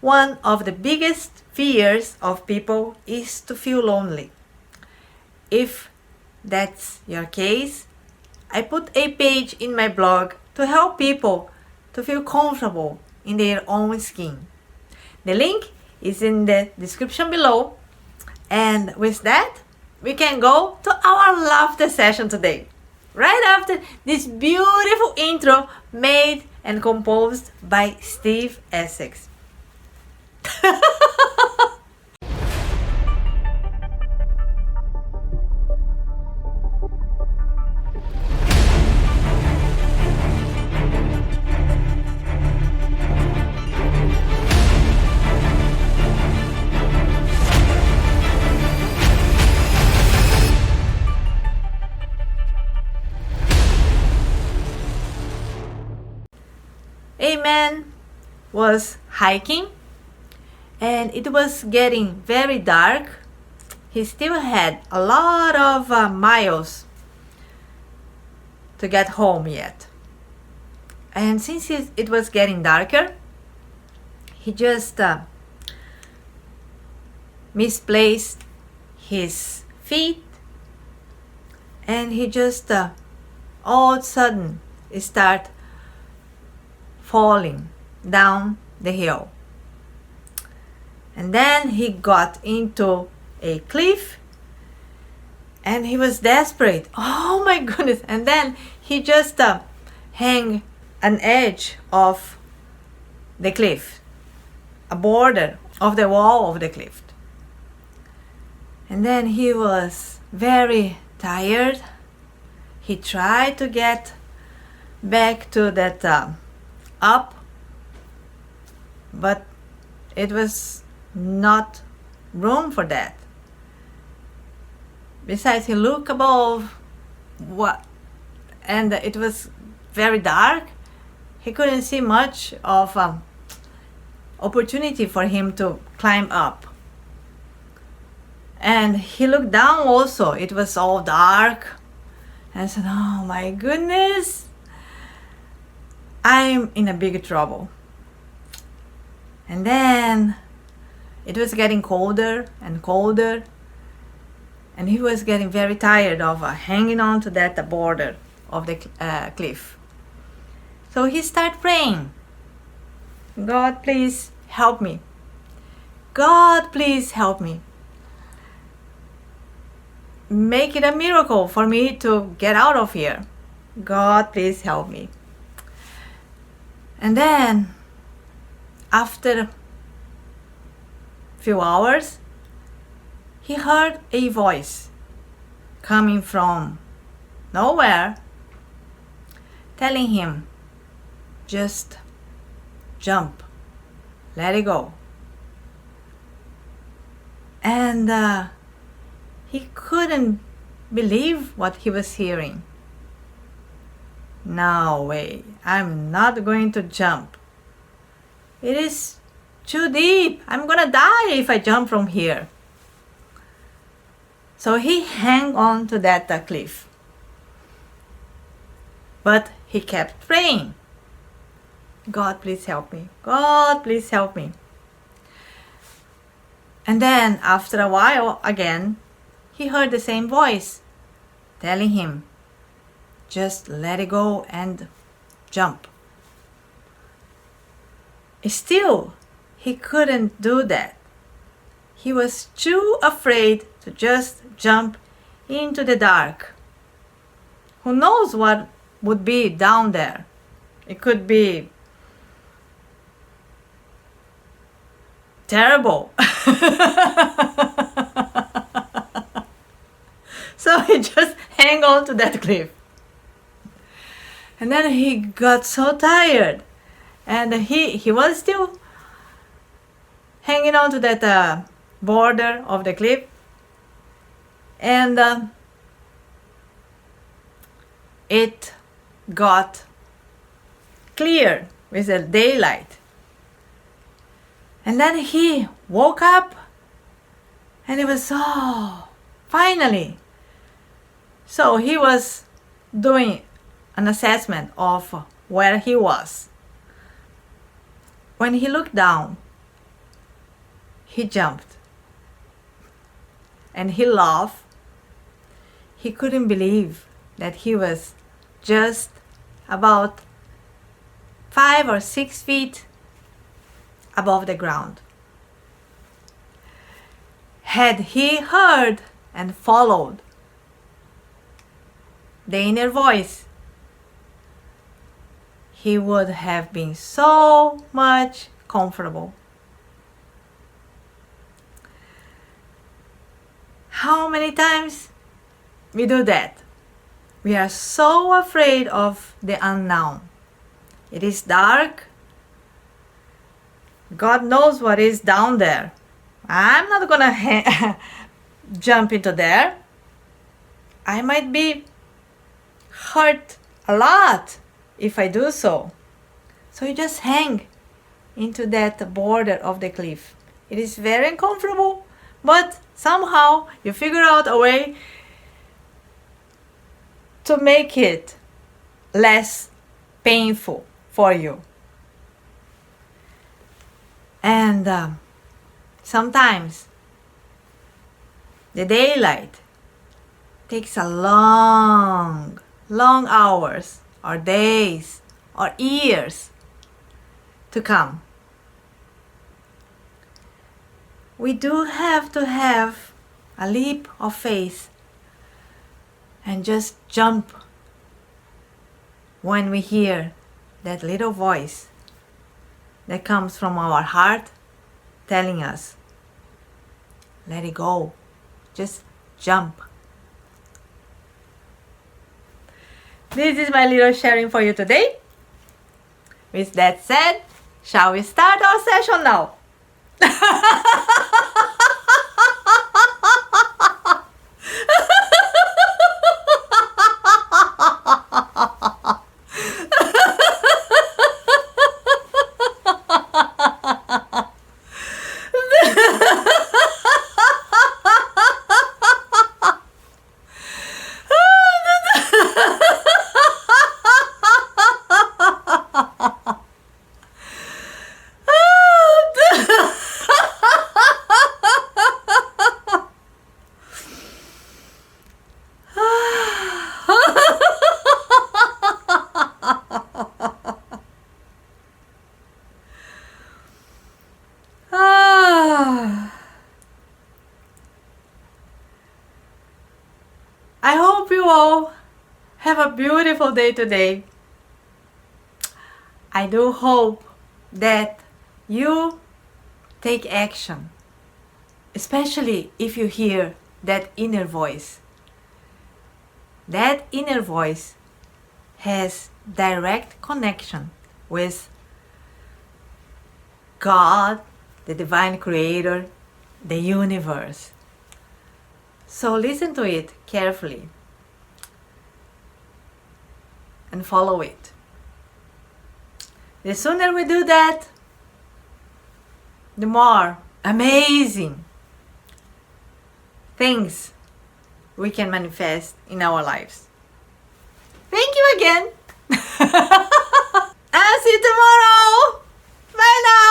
One of the biggest fears of people is to feel lonely. If that's your case, I put a page in my blog to help people to feel comfortable in their own skin. The link is in the description below. And with that, we can go to our laughter session today, right after this beautiful intro made and composed by Steve Essex. A man was hiking and it was getting very dark. He still had a lot of miles to get home yet. And since it was getting darker, he just misplaced his feet, and he just all of a sudden start falling down the hill. And then he got into a cliff and he was desperate. Oh my goodness. And then he just hang an edge of the cliff, a border of the wall of the cliff. And then he was very tired. He tried to get back to that up, but it was not room for that. Besides, he looked above and it was very dark. He couldn't see much of opportunity for him to climb up. And he looked down also. It was all dark. And I said, oh my goodness, I'm in a big trouble. And then it was getting colder and colder, and he was getting very tired of hanging on to that border of the cliff. So he started praying, God, please help me. God, please help me. Make it a miracle for me to get out of here. God, please help me. And then, after a few hours, he heard a voice coming from nowhere, telling him, just jump, let it go. And he couldn't believe what he was hearing. No way, I'm not going to jump. It is too deep. I'm gonna die if I jump from here. So he hung on to that cliff. But he kept praying. God, please help me. God, please help me. And then after a while again, he heard the same voice telling him, just let it go and jump. Still, he couldn't do that. He was too afraid to just jump into the dark. Who knows what would be down there? It could be terrible. So he just hang on to that cliff. And then he got so tired, and he was still hanging on to that border of the cliff. And it got clear with the daylight. And then he woke up, and it was, oh, finally. So he was doing an assessment of where he was. When he looked down, he jumped and he laughed. He couldn't believe that he was just about 5 or 6 feet above the ground. Had he heard and followed the inner voice, he would have been so much comfortable. How many times we do that? We are so afraid of the unknown. It is dark. God knows what is down there. I'm not gonna jump into there. I might be hurt a lot if I do so. So you just hang into that border of the cliff. It is very uncomfortable, but somehow you figure out a way to make it less painful for you. And sometimes the daylight takes a long hours or days or years to come. We do have to have a leap of faith and just jump when we hear that little voice that comes from our heart telling us, let it go, just jump. This is my little sharing for you today. With that said, shall we start our session now? I hope you all have a beautiful day today. I do hope that you take action, especially if you hear that inner voice. That inner voice has direct connection with God, the divine creator, the universe. So listen to it carefully and follow it. The sooner we do that, the more amazing things we can manifest in our lives. Thank you again. I'll see you tomorrow. Bye now.